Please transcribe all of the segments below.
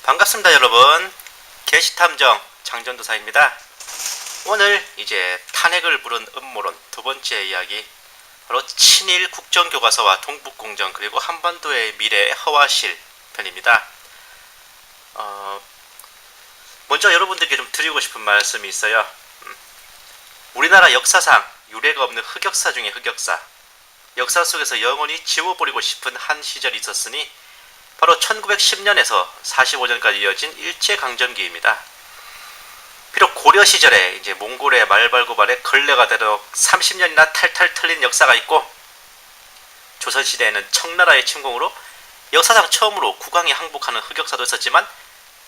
반갑습니다 여러분. 게시탐정 장전도사입니다. 오늘 이제 탄핵을 부른 음모론 두 번째 이야기, 바로 친일 국정교과서와 동북공정 그리고 한반도의 미래의 허와실 편입니다. 먼저 여러분들께 좀 드리고 싶은 말씀이 있어요. 우리나라 역사상 유례가 없는 흑역사 중의 흑역사, 역사 속에서 영원히 지워버리고 싶은 한 시절이 있었으니 바로 1910년에서 45년까지 이어진 일제강점기입니다. 비록 고려 시절에 이제 몽골의 말발고발에 걸레가 되도록 30년이나 탈탈 털린 역사가 있고, 조선시대에는 청나라의 침공으로 역사상 처음으로 국왕이 항복하는 흑역사도 있었지만,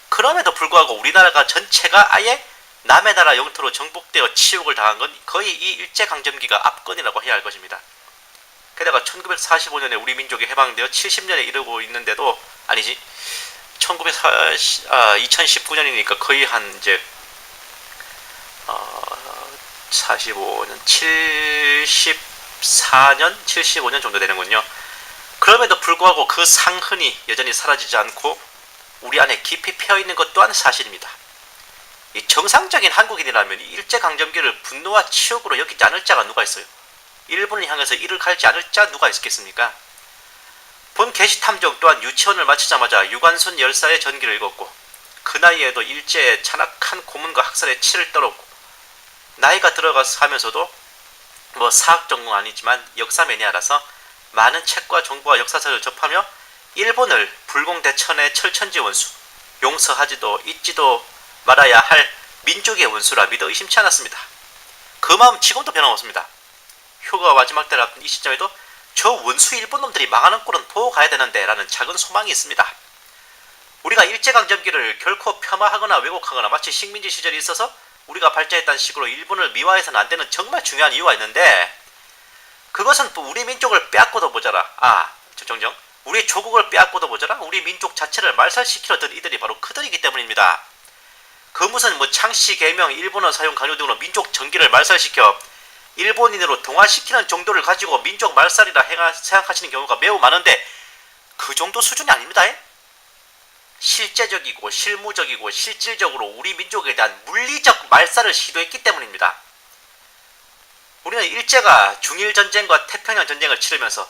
그럼에도 불구하고 우리나라가 전체가 아예 남의 나라 영토로 정복되어 치욕을 당한 건 거의 이 일제강점기가 압권이라고 해야 할 것입니다. 게다가 1945년에 우리 민족이 해방되어 70년에 이르고 있는데도, 아니지, 2019년이니까 거의 한 이제 45년, 74년, 75년 정도 되는군요. 그럼에도 불구하고 그 상흔이 여전히 사라지지 않고 우리 안에 깊이 패어있는 것 또한 사실입니다. 이 정상적인 한국인이라면 이 일제강점기를 분노와 치욕으로 여기지 않을 자가 누가 있어요? 일본을 향해서 이를 갈지 않을 자 누가 있겠습니까? 본 게시탐정 또한 유치원을 마치자마자 유관순 열사의 전기를 읽었고, 그 나이에도 일제의 잔악한 고문과 학살에 치를 떨었고, 나이가 들어가면서도 뭐 사학 전공 아니지만 역사 매니아라서 많은 책과 정보와 역사서를 접하며 일본을 불공대천의 철천지 원수, 용서하지도 잊지도 말아야 할 민족의 원수라 믿어 의심치 않았습니다. 그 마음 지금도 변함없습니다. 휴가 마지막 때를 앞둔 이 시점에도 저 원수 일본 놈들이 망하는 꼴은 보고 가야 되는데 라는 작은 소망이 있습니다. 우리가 일제강점기를 결코 폄하하거나 왜곡하거나 마치 식민지 시절이 있어서 우리가 발전했다는 식으로 일본을 미화해서는 안 되는 정말 중요한 이유가 있는데, 그것은 또 우리 민족을 빼앗고도 모자라, 정정, 우리 조국을 빼앗고도 모자라 우리 민족 자체를 말살시키려 든 이들이 바로 그들이기 때문입니다. 그 무슨 뭐 창씨 개명, 일본어 사용 강요 등으로 민족 정기를 말살시켜 일본인으로 동화시키는 정도를 가지고 민족 말살이라 생각하시는 경우가 매우 많은데, 그 정도 수준이 아닙니다. 실제적이고 실무적이고 실질적으로 우리 민족에 대한 물리적 말살을 시도했기 때문입니다. 우리는 일제가 중일전쟁과 태평양전쟁을 치르면서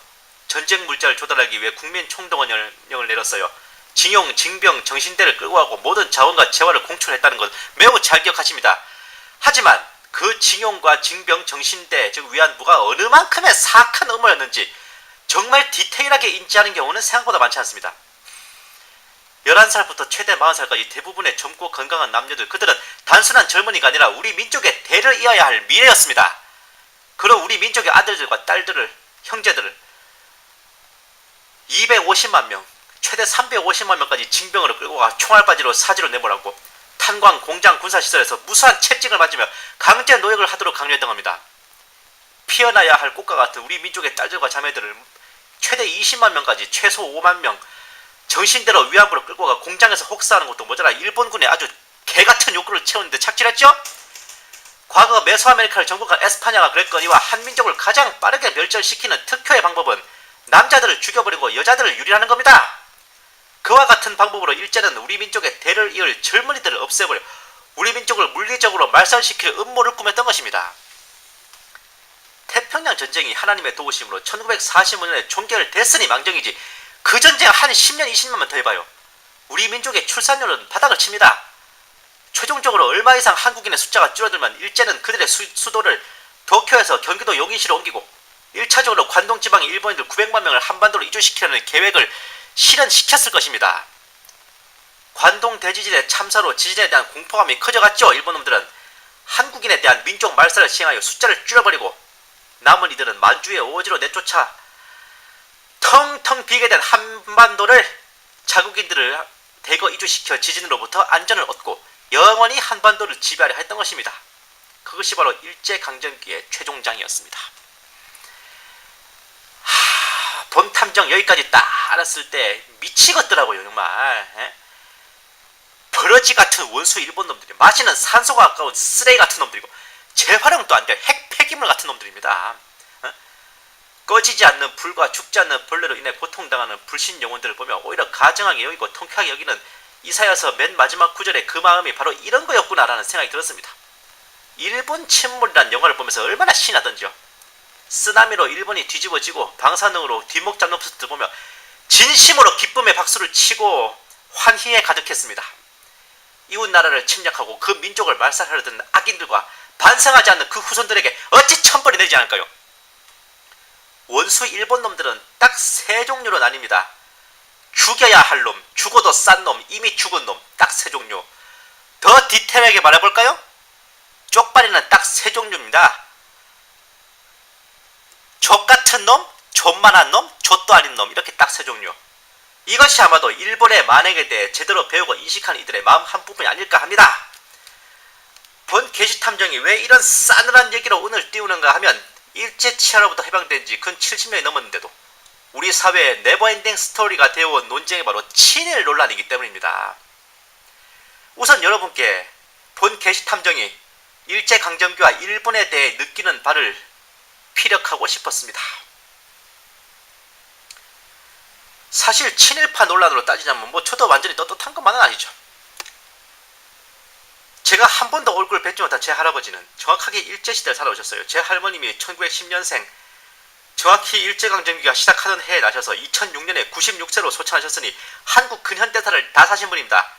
전쟁 물자를 조달하기 위해 국민총동원령을 내렸어요. 징용, 징병, 정신대를 끌고 가고 모든 자원과 재화를 공출했다는 것 매우 잘 기억하십니다. 하지만 그 징용과 징병, 정신대, 즉 위안부가 어느 만큼의 사악한 음모였는지 정말 디테일하게 인지하는 경우는 생각보다 많지 않습니다. 11살부터 최대 40살까지 대부분의 젊고 건강한 남녀들, 그들은 단순한 젊은이가 아니라 우리 민족의 대를 이어야 할 미래였습니다. 그런 우리 민족의 아들들과 딸들을, 형제들을 250만 명, 최대 350만 명까지 징병으로 끌고 가 총알바지로 사지로 내몰았고, 탄광, 공장, 군사시설에서 무수한 채찍을 맞으며 강제 노역을 하도록 강요했던 겁니다. 피어나야 할 꽃과 같은 우리 민족의 딸들과 자매들을 최대 20만 명까지 최소 5만 명 정신대로 위안부로 끌고 가 공장에서 혹사하는 것도 모자라 일본군의 아주 개같은 욕구를 채우는데 착질했죠? 과거 메소아메리카를 정복한 에스파냐가 그랬거니와 한민족을 가장 빠르게 멸절시키는 특효의 방법은 남자들을 죽여버리고 여자들을 유린하는 겁니다. 그와 같은 방법으로 일제는 우리 민족의 대를 이을 젊은이들을 없애버려 우리 민족을 물리적으로 말살시킬 음모를 꾸몄던 것입니다. 태평양 전쟁이 하나님의 도우심으로 1945년에 종결됐으니 망정이지, 그 전쟁 한 10년 20년만 더 해봐요. 우리 민족의 출산율은 바닥을 칩니다. 최종적으로 얼마 이상 한국인의 숫자가 줄어들면 일제는 그들의 수도를 도쿄에서 경기도 용인시로 옮기고 1차적으로 관동지방의 일본인들 900만 명을 한반도로 이주시키려는 계획을 실현시켰을 것입니다. 관동 대지진의 참사로 지진에 대한 공포감이 커져갔죠. 일본놈들은 한국인에 대한 민족 말살을 시행하여 숫자를 줄여버리고 남은 이들은 만주의 오지로 내쫓아 텅텅 비게 된 한반도를 자국인들을 대거 이주시켜 지진으로부터 안전을 얻고 영원히 한반도를 지배하려 했던 것입니다. 그것이 바로 일제강점기의 최종장이었습니다. 본 탐정 여기까지 딱 알았을 때 미치겠더라고요. 정말 버러지 같은 원수 일본놈들이, 마시는 산소가 아까운 쓰레기 같은 놈들이고 재활용도 안 될 핵 폐기물 같은 놈들입니다. 꺼지지 않는 불과 죽지 않는 벌레로 인해 고통당하는 불신 영혼들을 보며 오히려 가증하게 여기고 통쾌하게 여기는 이사야서 맨 마지막 구절에 그 마음이 바로 이런 거였구나라는 생각이 들었습니다. 일본 침몰이라는 영화를 보면서 얼마나 신이 나던지요. 쓰나미로 일본이 뒤집어지고 방사능으로 뒷목 잡는 모습을 보며 진심으로 기쁨의 박수를 치고 환희에 가득했습니다. 이웃 나라를 침략하고 그 민족을 말살하려던 악인들과 반성하지 않는 그 후손들에게 어찌 천벌이 내지 않을까요? 원수 일본 놈들은 딱 세 종류로 나뉩니다. 죽여야 할 놈, 죽어도 싼 놈, 이미 죽은 놈, 딱 세 종류. 더 디테일하게 말해볼까요? 쪽발이는 딱 세 종류입니다. 족같은 놈, 존만한 놈, 족도 아닌 놈, 이렇게 딱 세 종류. 이것이 아마도 일본의 만행에 대해 제대로 배우고 인식하는 이들의 마음 한 부분이 아닐까 합니다. 본 게시탐정이 왜 이런 싸늘한 얘기로 운을 띄우는가 하면 일제치하로부터 해방된 지 근 70년이 넘었는데도 우리 사회의 네버엔딩 스토리가 되어온 논쟁이 바로 친일 논란이기 때문입니다. 우선 여러분께 본 게시탐정이 일제강점기와 일본에 대해 느끼는 바를 피력하고 싶었습니다. 사실 친일파 논란으로 따지자면 저도 완전히 떳떳한 것만은 아니죠. 제가 한 번도 얼굴을 뵙지 못한 제 할아버지는 정확하게 일제시대를 살아오셨어요. 제 할머님이 1910년생, 정확히 일제강점기가 시작하던 해에 나셔서 2006년에 96세로 소천하셨으니 한국 근현대사를 다 사신 분입니다.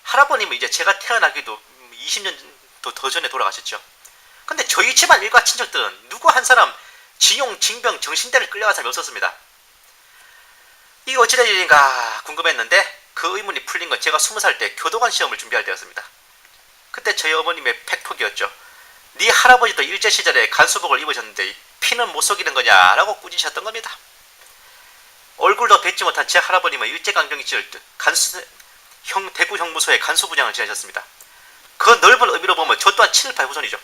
할아버님은 이제 제가 태어나기도 20년 더 전에 돌아가셨죠. 근데 저희 집안 일가 친척들은 누구 한 사람 징용, 징병, 정신대를 끌려간 사람이 없었습니다. 이게 어찌된 일인가 궁금했는데 그 의문이 풀린 건 제가 20살 때 교도관 시험을 준비할 때였습니다. 그때 저희 어머님의 팩폭이었죠. 네 할아버지도 일제시절에 간수복을 입으셨는데 피는 못 속이는 거냐라고 꾸짖으셨던 겁니다. 얼굴도 뵙지 못한 제 할아버님은 일제강점기 시절 대구 형무소의 간수부장을 지내셨습니다. 그 넓은 의미로 보면 저 또한 친일파의 후손이죠.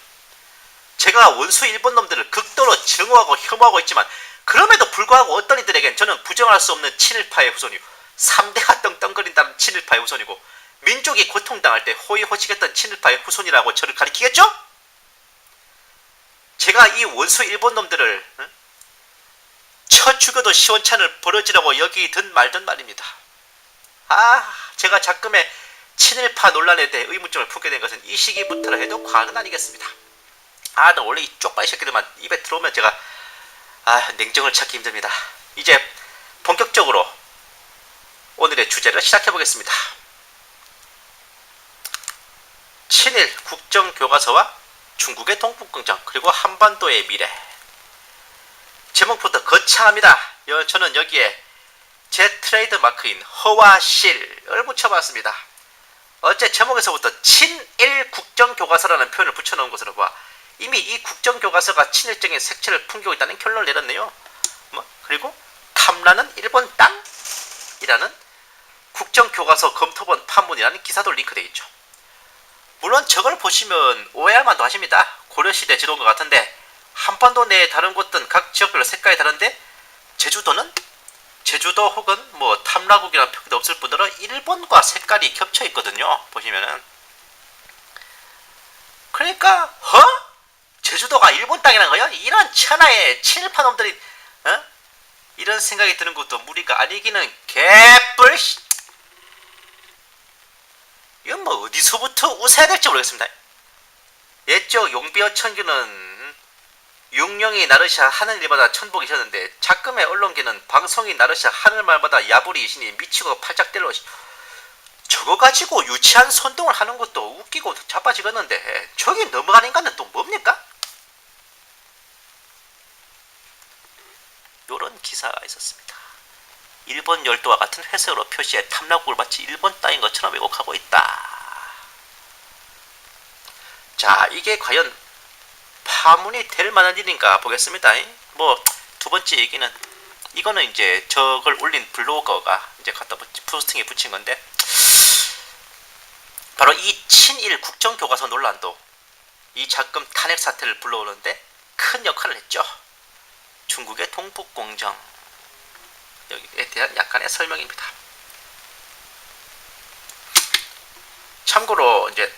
제가 원수 일본 놈들을 극도로 증오하고 혐오하고 있지만 그럼에도 불구하고 어떤 이들에겐 저는 부정할 수 없는 친일파의 후손이고 3대가 떵떵거린다는 친일파의 후손이고 민족이 고통당할 때 호의호식했던 친일파의 후손이라고 저를 가리키겠죠? 제가 이 원수 일본 놈들을 쳐 죽여도 시원찮을 버러지라고 여기든 말든 말입니다. 제가 자금의 친일파 논란에 대해 의문점을 품게 된 것은 이 시기부터라 해도 과언은 아니겠습니다. 나 원래 이 쪽바이 새끼들만 입에 들어오면 제가 냉정을 찾기 힘듭니다. 이제 본격적으로 오늘의 주제를 시작해보겠습니다. 친일 국정교과서와 중국의 동북공정 그리고 한반도의 미래. 제목부터 거창합니다. 저는 여기에 제 트레이드 마크인 허와 실을 붙여봤습니다. 어째 제목에서부터 친일 국정교과서라는 표현을 붙여놓은 것으로 봐 이미 이 국정교과서가 친일적인 색채를 풍기고 있다는 결론을 내렸네요. 그리고 탐라는 일본 땅이라는 국정교과서 검토본 판문이라는 기사도 링크되어 있죠. 물론 저걸 보시면 오해할 만도 하십니다. 고려시대 지도인 것 같은데 한반도 내에 다른 곳들은 각 지역별로 색깔이 다른데 제주도 혹은 탐라국이라는 표기도 없을 뿐더러 일본과 색깔이 겹쳐 있거든요. 보시면은 그러니까 제주도가 일본 땅이라는 거요? 이런 천하의 친일파 놈들이 이런 생각이 드는 것도 무리가 아니기는 개뿔. 이건 어디서부터 웃어야 될지 모르겠습니다. 옛적 용비어 천규는 융령이 나르샤 하늘일마다 천복이셨는데 작금의 언론계는 방송이 나르샤 하늘말마다 야부리이시니 미치고 팔짝 때려. 저거 가지고 유치한 선동을 하는 것도 웃기고 자빠지겠는데 저게 넘어가는 거는 또 뭡니까? 요런 기사가 있었습니다. 일본 열도와 같은 회색으로 표시해 탐라국을 마치 일본 땅인 것처럼 왜곡하고 있다. 자, 이게 과연 파문이 될 만한 일인가 보겠습니다. 두 번째 얘기는 이거는 이제 저걸 올린 블로거가 이제 갖다 포스팅에 붙인 건데 바로 이 친일 국정교과서 논란도 이 작금 탄핵 사태를 불러오는데 큰 역할을 했죠. 중국의 동북공정 여기에 대한 약간의 설명입니다. 참고로 이제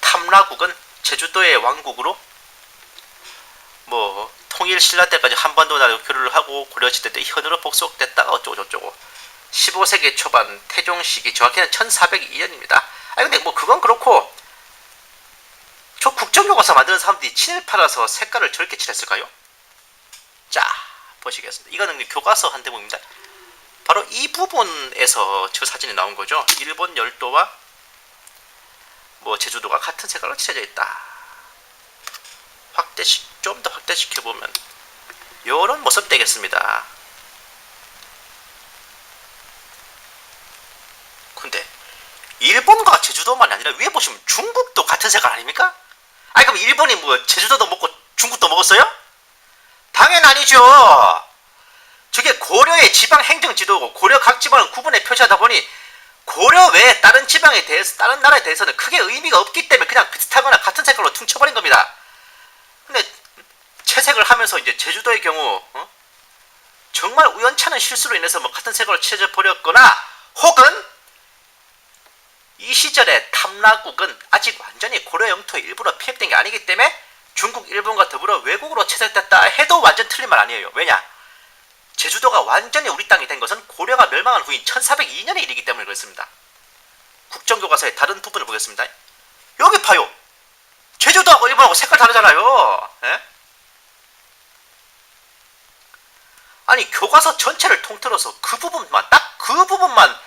탐라국은 제주도의 왕국으로 통일 신라 때까지 한반도 나라로 교류를 하고 고려시대 때 현으로 복속됐다가 어쩌고 저쩌고 15세기 초반 태종 시기, 정확히는 1402년입니다. 근데 뭐 그건 그렇고, 저 국정교과서 만드는 사람들이 친일파라서 색깔을 저렇게 칠했을까요? 자, 보시겠습니다. 이거는 교과서 한 대목입니다. 바로 이 부분에서 저 사진이 나온 거죠. 일본 열도와 뭐 제주도가 같은 색깔로 칠해져 있다. 좀 더 확대시켜 보면 이런 모습 되겠습니다. 근데 일본과 제주도만이 아니라 위에 보시면 중국도 같은 색깔 아닙니까? 그럼 일본이 뭐 제주도도 먹고 중국도 먹었어요? 당연 아니죠. 저게 고려의 지방 행정 지도고 고려 각 지방을 구분해 표시하다 보니 고려 외에 다른 지방에 대해서, 다른 나라에 대해서는 크게 의미가 없기 때문에 그냥 비슷하거나 같은 색깔로 퉁쳐버린 겁니다. 근데 채색을 하면서 이제 제주도의 경우 정말 우연찮은 실수로 인해서 뭐 같은 색으로 칠해져 버렸거나, 혹은 이 시절에 탐라국은 아직 완전히 고려 영토의 일부로 피획된 게 아니기 때문에 중국, 일본과 더불어 외국으로 채색됐다 해도 완전 틀린 말 아니에요. 왜냐? 제주도가 완전히 우리 땅이 된 것은 고려가 멸망한 후인 1402년의 일이기 때문에 그렇습니다. 국정교과서의 다른 부분을 보겠습니다. 여기 봐요. 제주도하고 일본하고 색깔 다르잖아요. 예? 아니, 교과서 전체를 통틀어서 그 부분만, 딱 그 부분만,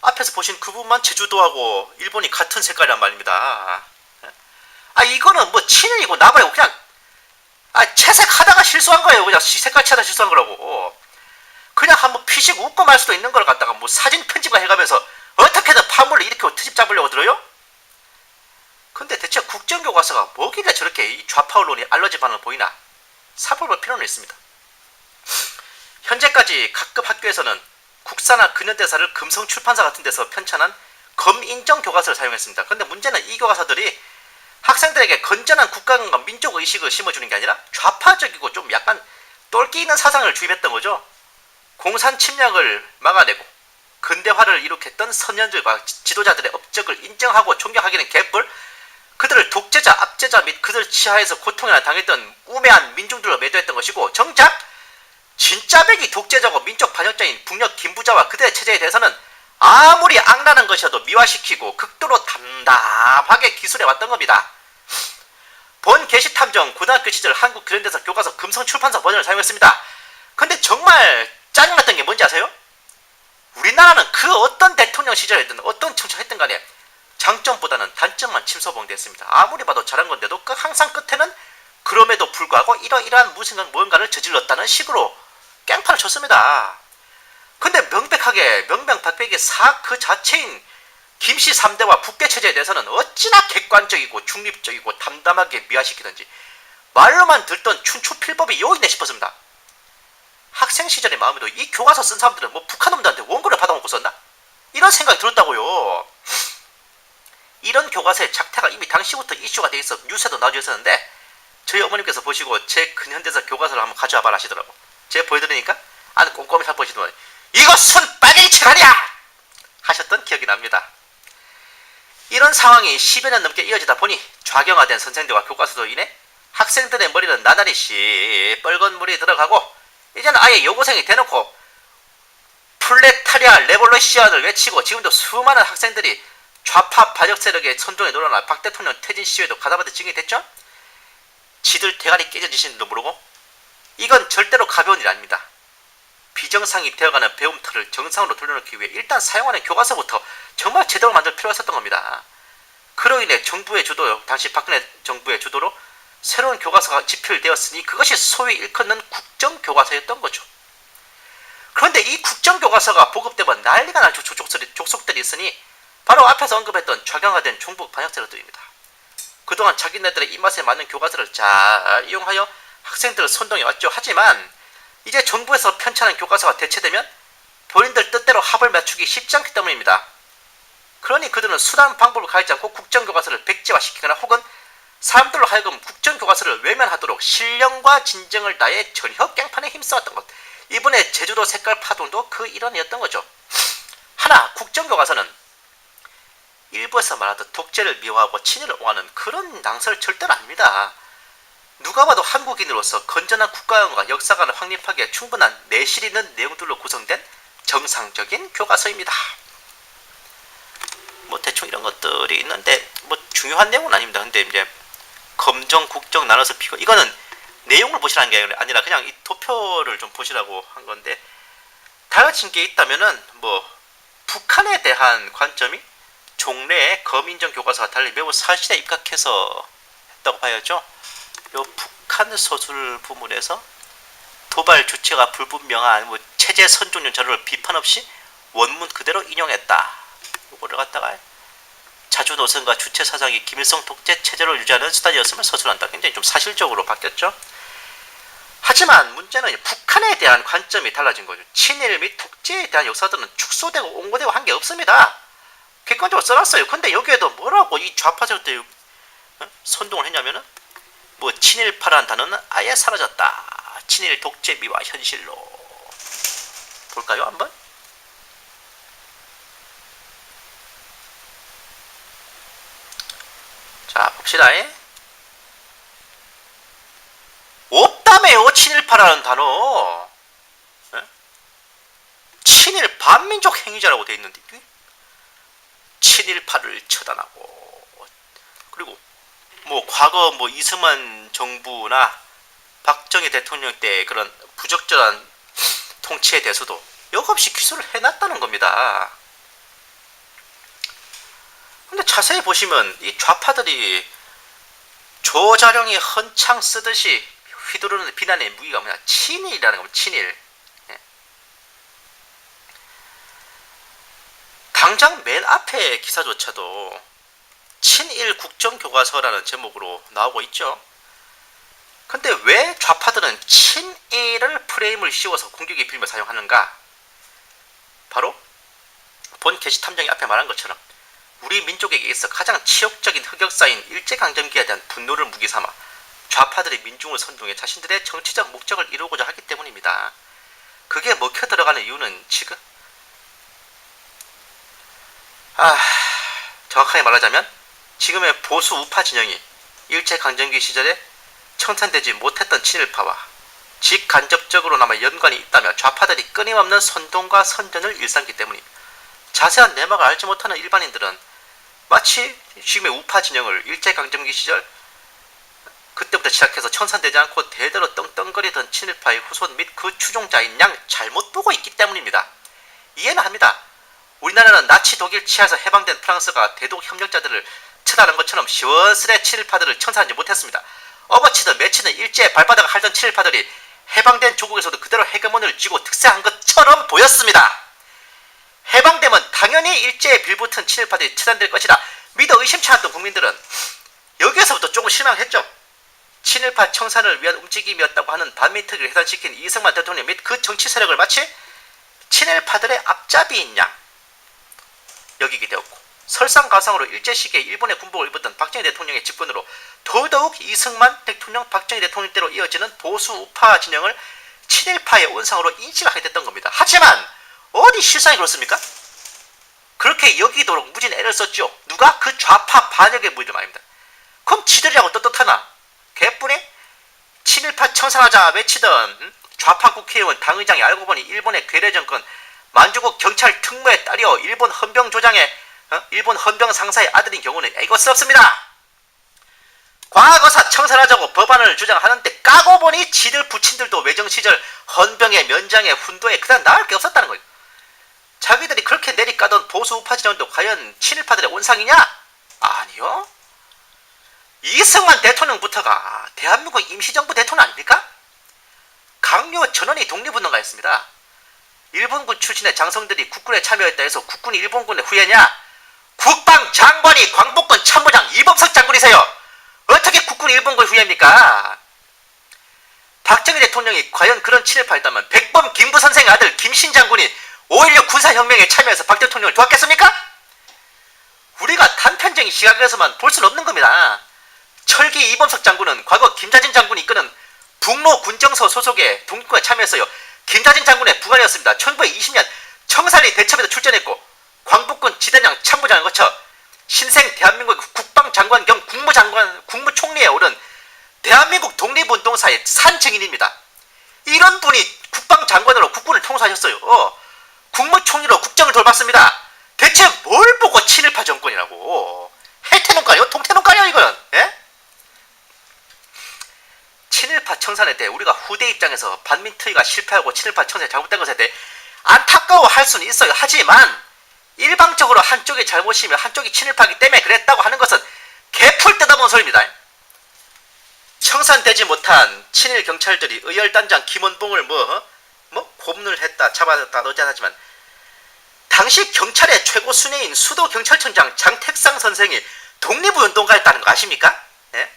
앞에서 보신 그 부분만 제주도하고 일본이 같은 색깔이란 말입니다. 이거는 뭐 친일이고 나발이고 그냥 채색하다가 실수한 거예요. 그냥 색깔 칠하다 실수한 거라고. 그냥 한번 피식 웃고 말 수도 있는 걸 갖다가 뭐 사진 편집을 해가면서 어떻게든 파물을 이렇게 트집 잡으려고 들어요? 근데 대체 국정교과서가 뭐길래 저렇게 이 좌파 언론이 알러지 반응을 보이나? 살펴볼 필요는 있습니다. 현재까지 각급 학교에서는 국사나 근현대사를 금성출판사 같은 데서 편찬한 검인정 교과서를 사용했습니다. 그런데 문제는 이 교과서들이 학생들에게 건전한 국가관과 민족의식을 심어주는 게 아니라 좌파적이고 좀 약간 똘끼 있는 사상을 주입했던 거죠. 공산 침략을 막아내고 근대화를 이룩했던 선현들과 지도자들의 업적을 인정하고 존경하기는 개뿔, 그들을 독재자, 압제자 및 그들 치하에서 고통이나 당했던 우매한 민중들로 매도했던 것이고, 정작 진짜배기 독재자고 민족 반역자인 북녘 김부자와 그들의 체제에 대해서는 아무리 악랄한 것이어도 미화시키고 극도로 담담하게 기술해왔던 겁니다. 본 게시탐정 고등학교 시절 한국 근현대사 교과서 금성출판사 버전을 사용했습니다. 근데 정말 짜증났던 게 뭔지 아세요? 우리나라는 그 어떤 대통령 시절이든 어떤 정치했든 간에 장점보다는 단점만 침소봉대했습니다. 아무리 봐도 잘한 건데도 항상 끝에는 그럼에도 불구하고 이러이러한 무언가를 저질렀다는 식으로 깽판을 쳤습니다. 근데 명명백백하게 사학 그 자체인 김씨 3대와 북대 체제에 대해서는 어찌나 객관적이고 중립적이고 담담하게 미화시키든지 말로만 듣던 춘추필법이 요이네 싶었습니다. 학생 시절의 마음에도 이 교과서 쓴 사람들은 뭐 북한 놈들한테 원고를 받아먹고 썼나? 이런 생각이 들었다고요. 이런 교과서의 작태가 이미 당시부터 이슈가 돼 있어 뉴스에도 나와져 있었는데, 저희 어머님께서 보시고 제 근현대사 교과서를 한번 가져와 봐라 하시더라고. 제가 보여드리니까 아주 꼼꼼히 살펴보시더니 이것은 빨갱이책 아니야! 하셨던 기억이 납니다. 이런 상황이 10여 년 넘게 이어지다 보니 좌경화된 선생들과 교과서로 인해 학생들의 머리는 나날이 뻘건 물이 들어가고, 이제는 아예 여고생이 대놓고 플레타리아 레볼루션을 외치고 지금도 수많은 학생들이 좌파 반역 세력의 선동에 놀아나 박 대통령 퇴진 시위에도 가다바드 증인이 됐죠? 지들 대가리 깨져지시는지도 모르고. 이건 절대로 가벼운 일이 아닙니다. 비정상이 되어가는 배움터를 정상으로 돌려놓기 위해 일단 사용하는 교과서부터 정말 제대로 만들 필요가 있었던 겁니다. 그로 인해 정부의 주도, 당시 박근혜 정부의 주도로 새로운 교과서가 집필되었으니 그것이 소위 일컫는 국정교과서였던 거죠. 그런데 이 국정교과서가 보급되면 난리가 날 족속들이 있으니 바로 앞에서 언급했던 좌경화된 종북 반역세력들입니다. 그동안 자기네들의 입맛에 맞는 교과서를 잘 이용하여 학생들을 선동해왔죠. 하지만 이제 정부에서 편찬한 교과서가 대체되면 본인들 뜻대로 합을 맞추기 쉽지 않기 때문입니다. 그러니 그들은 수단 방법을 가리지 않고 국정교과서를 백지화시키거나 혹은 사람들로 하여금 국정교과서를 외면하도록 신령과 진정을 다해 전혀 깽판에 힘써왔던 것. 이번에 제주도 색깔 파동도 그 일환이었던 거죠. 하나, 국정교과서는 일부에서 말하듯 독재를 미화하고 친일을 옹호하는 그런 낭설 절대로 아닙니다. 누가 봐도 한국인으로서 건전한 국가관과 역사관을 확립하기에 충분한 내실 있는 내용들로 구성된 정상적인 교과서입니다. 뭐 대충 이런 것들이 있는데 뭐 중요한 내용은 아닙니다. 근데 이제 검정, 국정 나눠서 비교, 이거는 내용을 보시라는 게 아니라 그냥 이 도표를 좀 보시라고 한 건데, 달라진 게 있다면은 뭐 북한에 대한 관점이 종래의 검인정 교과서와 달리 매우 사실에 입각해서 했다고 봐야죠. 요 북한 서술 부문에서 도발 주체가 불분명한 뭐 체제 선종용 자료를 비판 없이 원문 그대로 인용했다. 요거를 갖다가 자주 노선과 주체 사상이 김일성 독재 체제를 유지하는 수단이었음을 서술한다. 굉장히 좀 사실적으로 바뀌었죠. 하지만 문제는 북한에 대한 관점이 달라진 거죠. 친일 및 독재에 대한 역사들은 축소되고 옹호되고 한 게 없습니다. 객관적으로 써놨어요. 근데 여기에도 뭐라고 이 좌파들한테 선동을 했냐면은 뭐 친일파라는 단어는 아예 사라졌다. 친일 독재 미화 현실로. 볼까요 한번? 자 봅시다. 없다며요 친일파라는 단어. 친일 반민족 행위자라고 돼 있는데 친일파를 처단하고, 그리고 뭐 과거 뭐 이승만 정부나 박정희 대통령 때 그런 부적절한 통치에 대해서도 역없이 기소를 해놨다는 겁니다. 근데 자세히 보시면 이 좌파들이 조자룡이 헌창 쓰듯이 휘두르는 비난의 무기가 뭐냐, 친일이라는 겁니다. 친일. 당장 맨 앞에 기사조차도 친일 국정교과서라는 제목으로 나오고 있죠. 근데 왜 좌파들은 친일을 프레임을 씌워서 공격의 빌며 사용하는가? 바로 본 게시 탐정이 앞에 말한 것처럼 우리 민족에게 있어 가장 치욕적인 흑역사인 일제강점기에 대한 분노를 무기 삼아 좌파들이 민중을 선동해 자신들의 정치적 목적을 이루고자 하기 때문입니다. 그게 먹혀 들어가는 이유는 지금 정확하게 말하자면 지금의 보수 우파 진영이 일제강점기 시절에 청산되지 못했던 친일파와 직간접적으로나마 연관이 있다며 좌파들이 끊임없는 선동과 선전을 일삼기 때문입니다. 자세한 내막을 알지 못하는 일반인들은 마치 지금의 우파 진영을 일제강점기 시절 그때부터 시작해서 청산되지 않고 대대로 떵떵거리던 친일파의 후손 및 그 추종자인 양 잘못 보고 있기 때문입니다. 이해는 합니다. 우리나라는 나치 독일 치하에서 해방된 프랑스가 대독 협력자들을 처단한 것처럼 시원스레 친일파들을 청산하지 못했습니다. 업어치든 매치든 일제의 발바닥을 핥던 친일파들이 해방된 조국에서도 그대로 헤게몬을 쥐고 득세한 것처럼 보였습니다. 해방되면 당연히 일제에 빌붙은 친일파들이 처단될 것이라 믿어 의심치 않았던 국민들은 여기에서부터 조금 실망했죠. 친일파 청산을 위한 움직임이었다고 하는 반민특위를 해산시킨 이승만 대통령 및 그 정치 세력을 마치 친일파들의 앞잡이인 양 여기게 되었고, 설상가상으로 일제 시기에 일본의 군복을 입었던 박정희 대통령의 집권으로 더더욱 이승만 대통령, 박정희 대통령 때로 이어지는 보수 우파 진영을 친일파의 온상으로 인식하게 됐던 겁니다. 하지만 어디 실상이 그렇습니까? 그렇게 여기도록 무진 애를 썼죠. 누가? 그 좌파 반역의 무리들 말입니다. 그럼 지들이라고 떳떳하나? 개뿐이 친일파 청산하자 외치던 좌파 국회의원 당의장이 알고 보니 일본의 괴뢰정권 만주국 경찰 특무의 딸이요 일본 헌병 조장의 일본 헌병 상사의 아들인 경우는 애거스럽습니다. 과거사 청산하자고 법안을 주장하는데 까고 보니 지들 부친들도 외정시절 헌병의 면장의 훈도에 그다음 나을 게 없었다는 거예요. 자기들이 그렇게 내리까던 보수 우파 진영도 과연 친일파들의 온상이냐? 아니요. 이승만 대통령부터가 대한민국 임시정부 대통령 아닙니까? 강요 전원이 독립운동가였습니다. 일본군 출신의 장성들이 국군에 참여했다 해서 국군이 일본군의 후예냐? 국방장관이 광복군 참모장 이범석 장군이세요. 어떻게 국군이 일본군 후예입니까? 박정희 대통령이 과연 그런 친일파였다면 백범 김부 선생의 아들 김신 장군이 5.16 군사혁명에 참여해서 박 대통령을 도왔겠습니까? 우리가 단편적인 시각에서만 볼 수는 없는 겁니다. 철기 이범석 장군은 과거 김자진 장군이 이끄는 북로 군정서 소속의 독립군에 참여했어요. 김자진 장군의 부관이었습니다. 1920년 청산리 대첩에도 출전했고 광복군 지대장 참모장을 거쳐 신생 대한민국 국방장관 겸 국무총리에 오른 대한민국 독립운동사의 산 증인입니다. 이런 분이 국방장관으로 국군을 통솔하셨어요. 국무총리로 국정을 돌봤습니다. 대체 뭘 보고 친일파 정권이라고? 해태농가요? 동태농가요 이거는? 예? 친일파 청산에 대해 우리가 후대 입장에서 반민특위가 실패하고 친일파 청산이 잘못된 것에 대해 안타까워할 수는 있어요. 하지만 일방적으로 한쪽이 잘못이며 한쪽이 친일파이기 때문에 그랬다고 하는 것은 개풀 뜯어본 소리입니다. 청산되지 못한 친일 경찰들이 의열단장 김원봉을 고문을 했다, 잡아냈다, 노자하지만 당시 경찰의 최고 수뇌인 수도경찰청장 장택상 선생이 독립운동가였다는 거 아십니까? 예?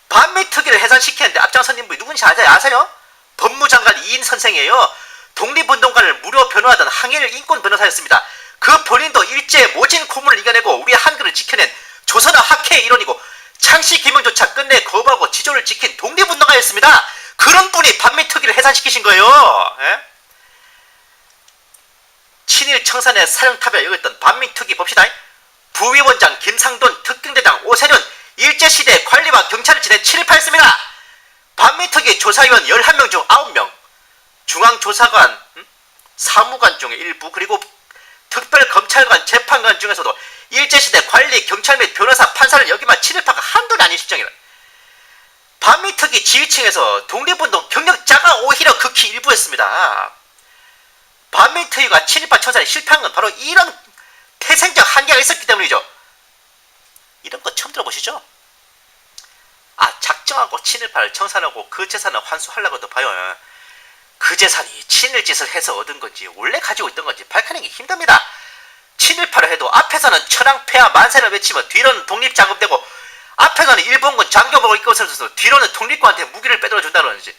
반민특위를 해산시키는데 앞장선 인물이 누군지 아세요? 법무장관 이인 선생이에요. 독립운동가를 무료 변호하던 항일 인권 변호사였습니다. 그 본인도 일제의 모진 고문을 이겨내고 우리 한글을 지켜낸 조선어 학회의 일원이고 창씨 기명조차 끝내 거부하고 지조를 지킨 독립운동가였습니다. 그런 분이 반민특위를 해산시키신 거예요. 예? 친일 청산의 사령탑에 여겼던 반민특위 봅시다. 부위원장 김상돈, 특경대장 오세륜, 일제시대 관리와 경찰을 지낸 친일파였습니다. 반민특위 조사위원 11명 중 9명, 중앙조사관, 사무관 중에 일부, 그리고 특별검찰관, 재판관 중에서도 일제시대 관리, 경찰 및 변호사, 판사를 여기만 친일파가 한둘이 아닌 실정이라. 반민특위 지휘층에서 독립운동 경력자가 오히려 극히 일부였습니다. 반민특위가 친일파 청산에 실패한 건 바로 이런 태생적 한계가 있었기 때문이죠. 이런 거 처음 들어보시죠? 작정하고 친일파를 청산하고 그 재산을 환수하려고도 봐요. 그 재산이 친일짓을 해서 얻은 건지 원래 가지고 있던 건지 밝혀내기 힘듭니다. 친일파를 해도 앞에서는 천황폐하 만세를 외치며 뒤로는 독립자금되고 앞에서는 일본군 장교복을 입고 있어서 뒤로는 독립군한테 무기를 빼돌아준다 그러는지,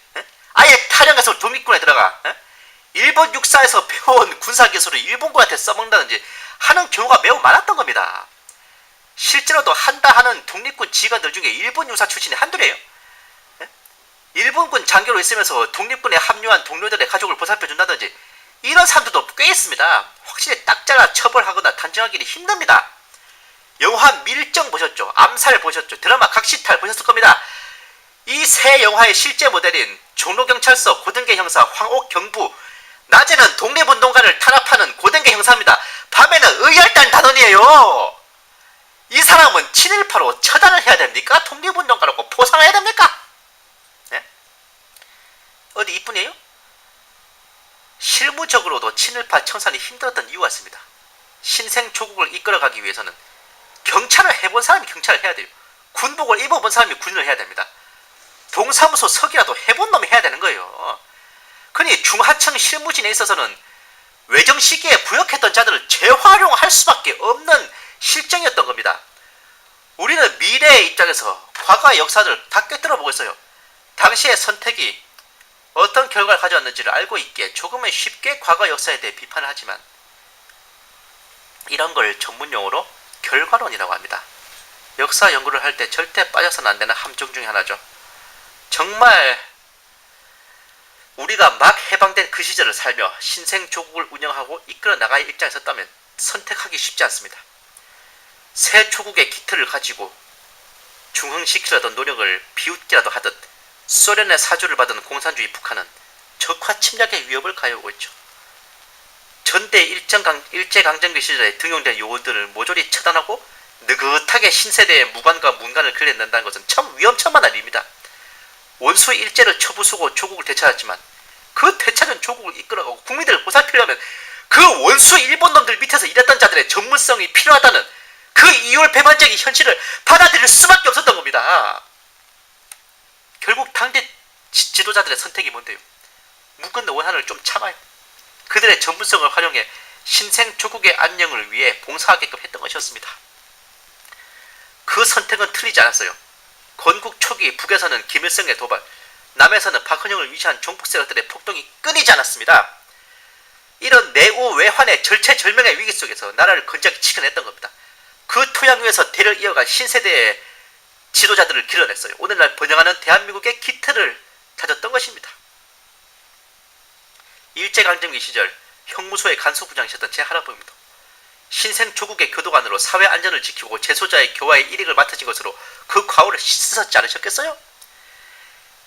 아예 탈영해서 독립군에 들어가 일본 육사에서 배워온 군사기술을 일본군한테 써먹는다든지 하는 경우가 매우 많았던 겁니다. 실제로도 한다 하는 독립군 지휘관들 중에 일본 유사 출신이 한둘이에요. 일본군 장교로 있으면서 독립군에 합류한 동료들의 가족을 보살펴준다든지 이런 사람들도 꽤 있습니다. 확실히 딱 잘라 처벌하거나 단정하기는 힘듭니다. 영화 밀정 보셨죠? 암살 보셨죠? 드라마 각시탈 보셨을 겁니다. 이 세 영화의 실제 모델인 종로경찰서 고등계 형사 황옥 경부, 낮에는 독립운동가를 탄압하는 고등계 형사입니다. 밤에는 의열단 단원이에요. 이 사람은 친일파로 처단을 해야 됩니까? 독립운동가라고 포상을 해야 됩니까? 네? 어디 이뿐이에요? 실무적으로도 친일파 청산이 힘들었던 이유가 있습니다. 신생 조국을 이끌어가기 위해서는 경찰을 해본 사람이 경찰을 해야 돼요. 군복을 입어본 사람이 군인을 해야 됩니다. 동사무소 서기라도 해본 놈이 해야 되는 거예요. 그러니 중하층 실무진에 있어서는 외정 시기에 부역했던 자들을 재활용할 수밖에 없는 실정이었던 겁니다. 우리는 미래의 입장에서 과거의 역사를 다 꿰뚫어 보고 있어요. 당시의 선택이 어떤 결과를 가져왔는지를 알고 있기에 조금은 쉽게 과거 역사에 대해 비판을 하지만 이런 걸 전문용어로 결과론이라고 합니다. 역사 연구를 할 때 절대 빠져서는 안 되는 함정 중에 하나죠. 정말 우리가 막 해방된 그 시절을 살며 신생 조국을 운영하고 이끌어 나갈 입장에 섰다면 선택하기 쉽지 않습니다. 새 조국의 기틀을 가지고 중흥시키려던 노력을 비웃기라도 하듯 소련의 사주를 받은 공산주의 북한은 적화 침략의 위협을 가해오고 있죠. 전대 일제강점기 시절에 등용된 요원들을 모조리 처단하고 느긋하게 신세대의 무관과 문관을 그려낸다는 것은 참 위험천만한 일입니다. 원수 일제를 쳐부수고 조국을 되찾았지만 그 되찾은 조국을 이끌어가고 국민들을 보살피려면 그 원수 일본놈들 밑에서 일했던 자들의 전문성이 필요하다는 그 이율 배반적인 현실을 받아들일 수밖에 없었던 겁니다. 결국 당대 지도자들의 선택이 뭔데요? 묵은 원한을 좀 참아요. 그들의 전문성을 활용해 신생 조국의 안녕을 위해 봉사하게끔 했던 것이었습니다. 그 선택은 틀리지 않았어요. 건국 초기 북에서는 김일성의 도발, 남에서는 박헌영을 위시한 종북 세력들의 폭동이 끊이지 않았습니다. 이런 내우 외환의 절체절명의 위기 속에서 나라를 건재하게 지켜냈던 겁니다. 그 토양 위에서 대를 이어간 신세대의 지도자들을 길러냈어요. 오늘날 번영하는 대한민국의 기틀을 다졌던 것입니다. 일제강점기 시절 형무소의 간수부장이셨던 제 할아버지입니다. 신생 조국의 교도관으로 사회 안전을 지키고 재소자의 교화의 일익을 맡으신 것으로 그 과오를 씻으셨지 않으셨겠어요?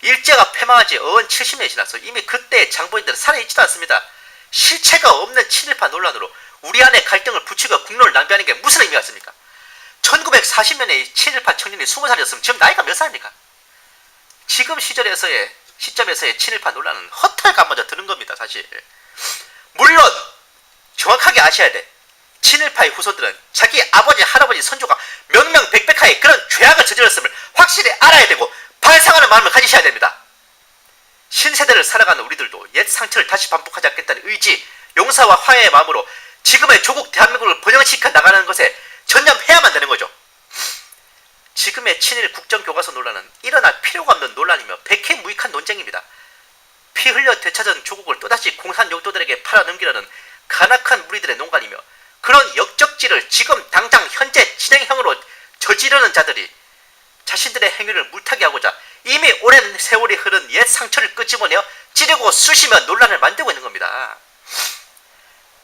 일제가 패망한 지 어언 70년이 지났어. 이미 그때의 장본인들은 살아있지도 않습니다. 실체가 없는 친일파 논란으로 우리 안에 갈등을 부추겨 국론을 낭비하는 게 무슨 의미가 있습니까? 1940년에 친일파 청년이 20살이었으면 지금 나이가 몇 살입니까? 지금 시점에서의 친일파 논란은 허탈감마저 드는 겁니다. 사실. 물론 정확하게 아셔야 돼. 친일파의 후손들은 자기 아버지, 할아버지, 선조가 명명백백하게 그런 죄악을 저질렀음을 확실히 알아야 되고 반성하는 마음을 가지셔야 됩니다. 신세대를 살아가는 우리들도 옛 상처를 다시 반복하지 않겠다는 의지, 용서와 화해의 마음으로 지금의 조국 대한민국을 번영시켜 나가는 것에 전념해야만 되는 거죠. 지금의 친일 국정교과서 논란은 일어날 필요가 없는 논란이며 백해무익한 논쟁입니다. 피 흘려 되찾은 조국을 또다시 공산 용도들에게 팔아넘기려는 간악한 무리들의 농간이며 그런 역적질을 지금 당장 현재 진행형으로 저지르는 자들이 자신들의 행위를 물타기 하고자 이미 오랜 세월이 흐른 옛 상처를 끄집어내어 찌르고 쑤시며 논란을 만들고 있는 겁니다.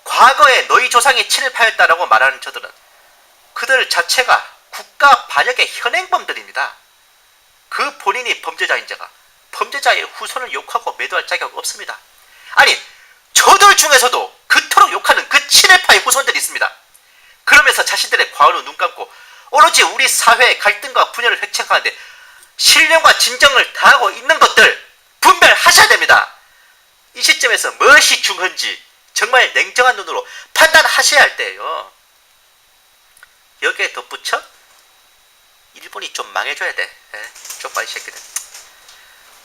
과거에 너희 조상이 친일파였다라고 말하는 저들은 그들 자체가 국가 반역의 현행범들입니다. 그 본인이 범죄자인 자가 범죄자의 후손을 욕하고 매도할 자격 없습니다. 아니, 저들 중에서도 그토록 욕하는 그 친일파의 후손들이 있습니다. 그러면서 자신들의 과언을 눈 감고 오로지 우리 사회의 갈등과 분열을 획책하는데 신령과 진정을 다하고 있는 것들 분별하셔야 됩니다. 이 시점에서 무엇이 중요한지 정말 냉정한 눈으로 판단하셔야 할 때예요. 여기에 덧붙여 일본이 좀 망해줘야 돼. 쪽발이 새끼들.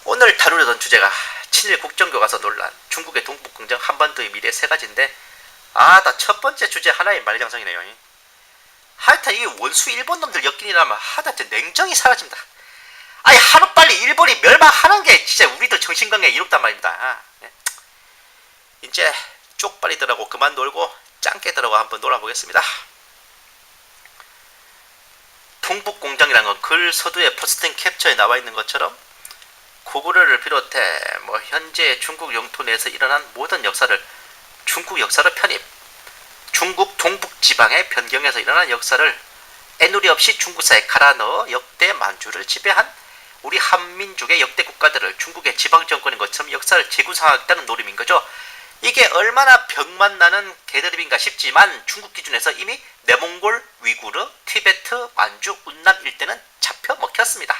오늘 다루려던 주제가 친일 국정교과서 논란, 중국의 동북공정, 한반도의 미래 세 가지인데 나 첫 번째 주제 하나의 말장성이네요. 하여튼 이 원수 일본 놈들 엮인이라면 하여튼 냉정이 사라집니다. 아니 하루빨리 일본이 멸망하는 게 진짜 우리들 정신건강에 이롭단 말입니다. 이제 쪽발이들하고 그만 놀고 짱깨들하고 한번 놀아보겠습니다. 동북공정이라는 건 글 서두의 포스팅 캡처에 나와 있는 것처럼 고구려를 비롯해 현재 중국 영토 내에서 일어난 모든 역사를 중국 역사로 편입, 중국 동북지방의 변경에서 일어난 역사를 애누리 없이 중국사에 갈아 넣어 역대 만주를 지배한 우리 한민족의 역대 국가들을 중국의 지방정권인 것처럼 역사를 재구성하겠다는 노림인 거죠. 이게 얼마나 병만 나는 개드립인가 싶지만 중국 기준에서 이미 내몽골, 위구르, 티베트, 만주, 운남 일대는 잡혀 먹혔습니다.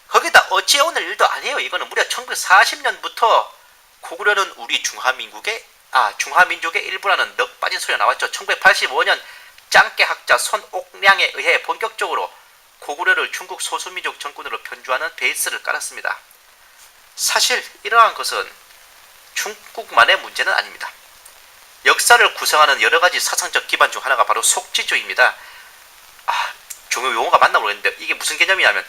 거기다 어찌 오늘 일도 아니에요. 이거는 무려 1940년부터 고구려는 우리 중화민족의 일부라는 넋 빠진 소리가 나왔죠. 1985년 짱깨 학자 손옥량에 의해 본격적으로 고구려를 중국 소수민족 정권으로 변주하는 베이스를 깔았습니다. 사실 이러한 것은 중국만의 문제는 아닙니다. 역사를 구성하는 여러가지 사상적 기반 중 하나가 바로 속지주의입니다. 종교 용어가 맞나 모르겠는데 이게 무슨 개념이냐면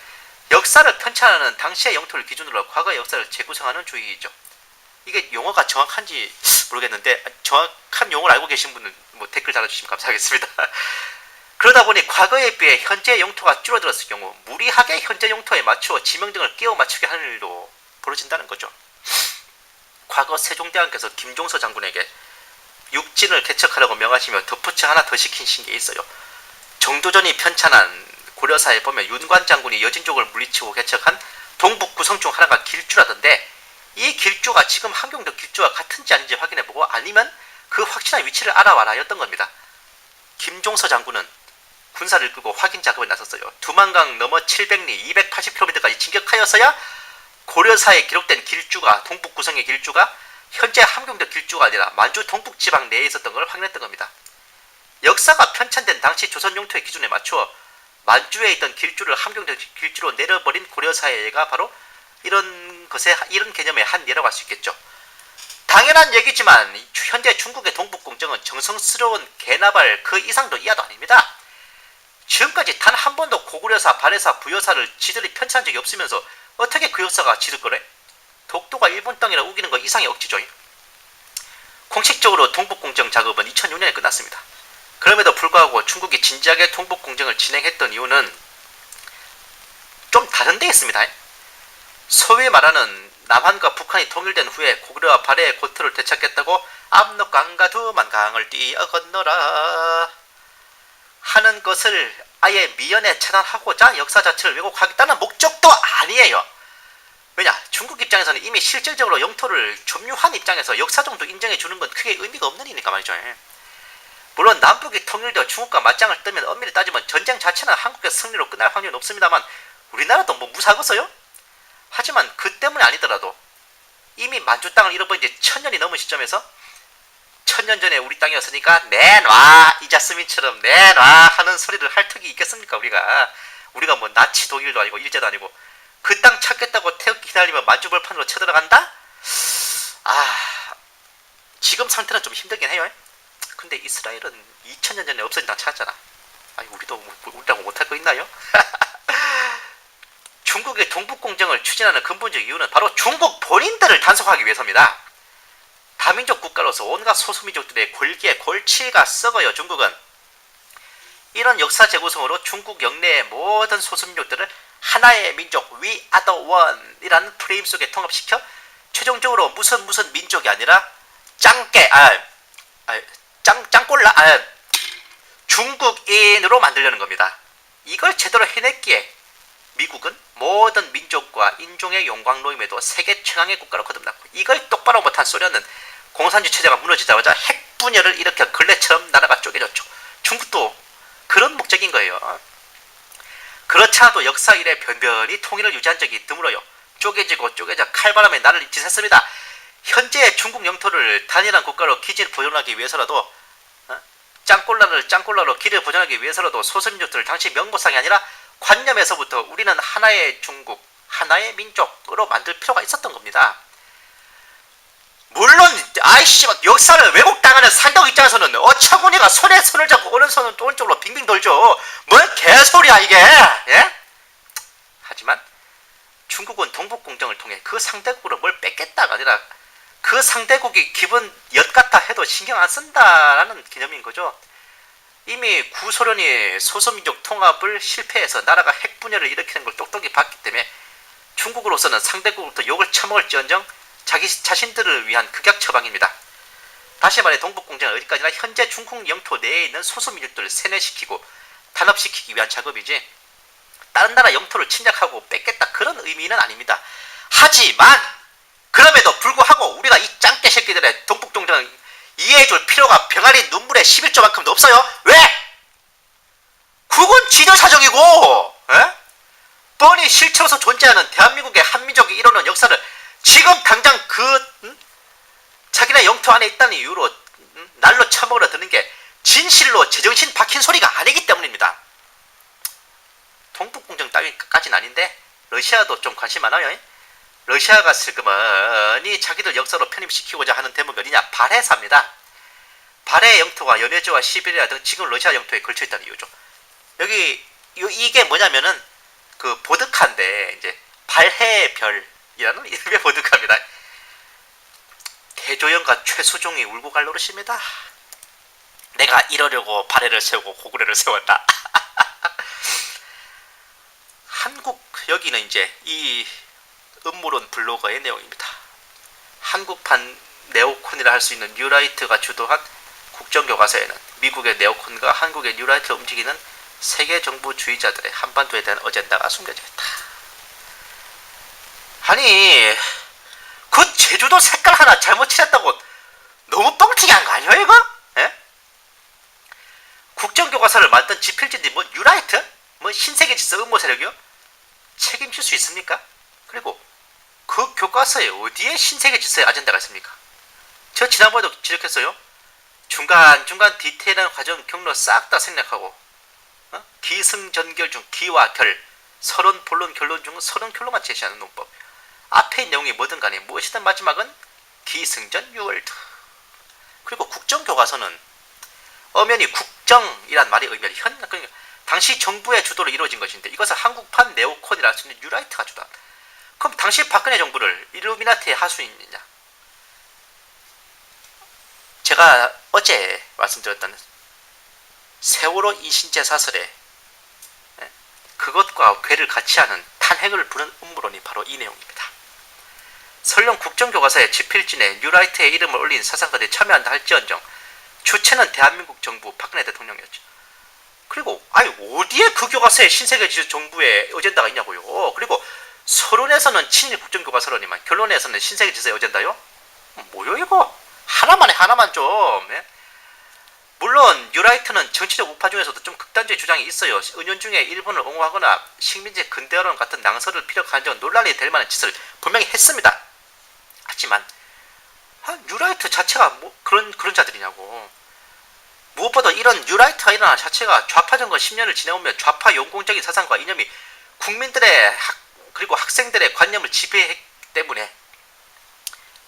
역사를 편찬하는 당시의 영토를 기준으로 과거의 역사를 재구성하는 주의이죠. 이게 용어가 정확한지 모르겠는데 정확한 용어를 알고 계신 분은 댓글 달아주시면 감사하겠습니다. 그러다 보니 과거에 비해 현재 영토가 줄어들었을 경우 무리하게 현재 영토에 맞추어 지명등을 끼워 맞추게 하는 일도 벌어진다는 거죠. 과거 세종대왕께서 김종서 장군에게 육진을 개척하라고 명하시며 덧붙여 하나 더 시키신 게 있어요. 정도전이 편찬한 고려사에 보면 윤관 장군이 여진족을 물리치고 개척한 동북 구성 중 하나가 길주라던데 이 길주가 지금 함경도 길주와 같은지 아닌지 확인해보고 아니면 그 확실한 위치를 알아와라 였던 겁니다. 김종서 장군은 군사를 이끌고 확인 작업에 나섰어요. 두만강 넘어 700리 280km까지 진격하였어야 고려사에 기록된 길주가 동북 구성의 길주가 현재 함경도 길주가 아니라 만주 동북지방 내에 있었던 걸 확인했던 겁니다. 역사가 편찬된 당시 조선 영토의 기준에 맞추어 만주에 있던 길주를 함경도 길주로 내려버린 고려사회가 바로 이런 개념의 한 예라고 할 수 있겠죠. 당연한 얘기지만 현재 중국의 동북공정은 정성스러운 개나발 그 이상도 이하도 아닙니다. 지금까지 단 한 번도 고구려사, 발해사, 부여사를 지들이 편찬한 적이 없으면서 어떻게 그 역사가 지들 거래? 독도가 일본 땅이라 우기는 거 이상의 억지죠. 공식적으로 동북공정 작업은 2006년에 끝났습니다. 그럼에도 불구하고 중국이 진지하게 동북공정을 진행했던 이유는 좀 다른 데 있습니다. 소위 말하는 남한과 북한이 통일된 후에 고구려와 발해의 고토를 되찾겠다고 압록강과 두만강을 뛰어 건너라 하는 것을 아예 미연에 차단하고자 역사 자체를 왜곡하겠다는 목적도 아니에요. 왜냐? 중국 입장에서는 이미 실질적으로 영토를 점유한 입장에서 역사 정도 인정해주는 건 크게 의미가 없는 일이니까 말이죠. 물론 남북이 통일되어 중국과 맞짱을 뜨면 엄밀히 따지면 전쟁 자체는 한국의 승리로 끝날 확률이 높습니다만 우리나라도 뭐 무사하겠어요? 하지만 그 때문이 아니더라도 이미 만주 땅을 잃어버린 지 1000년이 넘은 시점에서 1000년 전에 우리 땅이었으니까 내놔 이자스민처럼 내놔 하는 소리를 할 턱이 있겠습니까? 우리가 뭐 나치 독일도 아니고 일제도 아니고 그 땅 찾겠다고 태극기 휘날리면 만주벌판으로 쳐들어간다? 지금 상태는 좀 힘들긴 해요. 근데 이스라엘은 2000년 전에 없어진 땅 찾았잖아. 아니 우리라고 못할 거 있나요? 중국의 동북공정을 추진하는 근본적 이유는 바로 중국 본인들을 단속하기 위해서입니다. 다민족 국가로서 온갖 소수민족들의 골기에 골치가 썩어요. 중국은 이런 역사 재구성으로 중국 영내의 모든 소수민족들을 하나의 민족 We are the one 이라는 프레임 속에 통합시켜 최종적으로 무슨 민족이 아니라 짱꼴라 중국인으로 만들려는 겁니다. 이걸 제대로 해냈기에 미국은 모든 민족과 인종의 용광로임에도 세계 최강의 국가로 거듭났고 이걸 똑바로 못한 소련은 공산주의 체제가 무너지자마자 핵분열을 일으켜 걸레처럼 나라가 쪼개졌죠. 중국도 그런 목적인 거예요. 그렇지 않아도 역사 이래 변변히 통일을 유지한 적이 드물어요. 쪼개지고 쪼개져 칼바람에 나를 짓했습니다. 현재 중국 영토를 단일한 국가로 기지를 보존하기 위해서라도 짱꼴라로 길을 보존하기 위해서라도 소수민족들을 당시 명목상이 아니라 관념에서부터 우리는 하나의 중국, 하나의 민족으로 만들 필요가 있었던 겁니다. 물론 막 역사를 왜곡당하는 상대국 입장에서는 어처구니가 손에 손을 잡고 오른손은 또 오른쪽으로 빙빙 돌죠. 뭔 개소리야 이게. 예? 하지만 중국은 동북공정을 통해 그 상대국으로 뭘 뺏겠다가 아니라 그 상대국이 기분 엿같아 해도 신경 안 쓴다라는 개념인 거죠. 이미 구소련이 소수민족 통합을 실패해서 나라가 핵분열을 일으키는 걸 똑똑히 봤기 때문에 중국으로서는 상대국으로부터 욕을 처먹을지언정 자신들을 위한 극약 처방입니다. 다시 말해 동북공정은 어디까지나 현재 중국 영토 내에 있는 소수민족들을 세뇌시키고 단합시키기 위한 작업이지 다른 나라 영토를 침략하고 뺏겠다 그런 의미는 아닙니다. 하지만 그럼에도 불구하고 우리가 이 짱깨 새끼들의 동북공정을 이해해줄 필요가 병아리 눈물의 11조만큼도 없어요. 왜? 그건 지들 사정이고 뻔히 실체로서 존재하는 대한민국의 한민족이 이루는 역사를 지금 당장 자기네 영토 안에 있다는 이유로 날로 처먹으러 드는 게 진실로 제정신 박힌 소리가 아니기 때문입니다. 동북공정 따위까지는 아닌데 러시아도 좀 관심 많아요. 러시아가 슬그머니 자기들 역사로 편입시키고자 하는 대목이 어디냐? 발해사입니다. 발해 영토가 연해저와 시베리아 등 지금 러시아 영토에 걸쳐있다는 이유죠. 이게 뭐냐면은 그 보드카인데 이제 발해별이라는 이름의 보드카입니다. 대조영과 최수종이 울고 갈 노릇입니다. 내가 이러려고 발해를 세우고 고구려를 세웠다. 한국 여기는 이제 이 음모론 블로거의 내용입니다. 한국판 네오콘이라 할 수 있는 뉴라이트가 주도한 국정교과서에는 미국의 네오콘과 한국의 뉴라이트를 움직이는 세계 정부주의자들의 한반도에 대한 어젠다가 숨겨져 있다. 아니 그 제주도 색깔 하나 잘못 칠했다고 너무 뻥튀기 한 거 아니에요 이거? 예? 국정교과서를 만든 지필진이 뭐 뉴라이트? 뭐 신세계 질서 음모 세력이요? 책임질 수 있습니까? 그리고 그 교과서에 어디에 신세계 질서의 아젠다가 있습니까? 저 지난번에도 지적했어요. 중간중간 디테일한 과정 경로 싹 다 생략하고 기승전결 중 기와 결, 서론 본론 결론 중 서론 결론만 제시하는 논법. 앞의 내용이 뭐든 간에 무엇이든 마지막은 기승전 유월드. 그리고 국정교과서는 엄연히 국정이란 말의 의미는 그러니까 당시 정부의 주도로 이루어진 것인데 이것을 한국판 네오콘이라 할 수 있는 뉴라이트가 주다. 그럼 당시 박근혜 정부를 일루미나티에 할 수 있느냐? 제가 어제 말씀드렸던 세월호 이신재 사설에 그것과 괴를 같이 하는 탄핵을 부른 음모론이 바로 이 내용입니다. 설령 국정교과서에 지필진에 뉴라이트의 이름을 올린 사상가들이 참여한다 할지언정 주체는 대한민국 정부 박근혜 대통령이었죠. 그리고 아니 어디에 그 교과서에 신세계 정부의 어젠다가 있냐고요. 그리고 서론에서는 친일 국정교과서로니만 결론에서는 신세계 질서의 어젠다요? 뭐요 이거? 하나만 해, 하나만 좀. 예? 물론 뉴라이트는 정치적 우파 중에서도 좀 극단적인 주장이 있어요. 은연중에 일본을 옹호하거나 식민지 근대화론 같은 낭설을 피력한 적은 논란이 될 만한 짓을 분명히 했습니다. 하지만 뉴라이트 자체가 뭐 그런 자들이냐고. 무엇보다 이런 뉴라이트가 일어난 자체가 좌파 정권 10년을 지내오며 좌파 용공적인 사상과 이념이 국민들의 그리고 학생들의 관념을 지배했기 때문에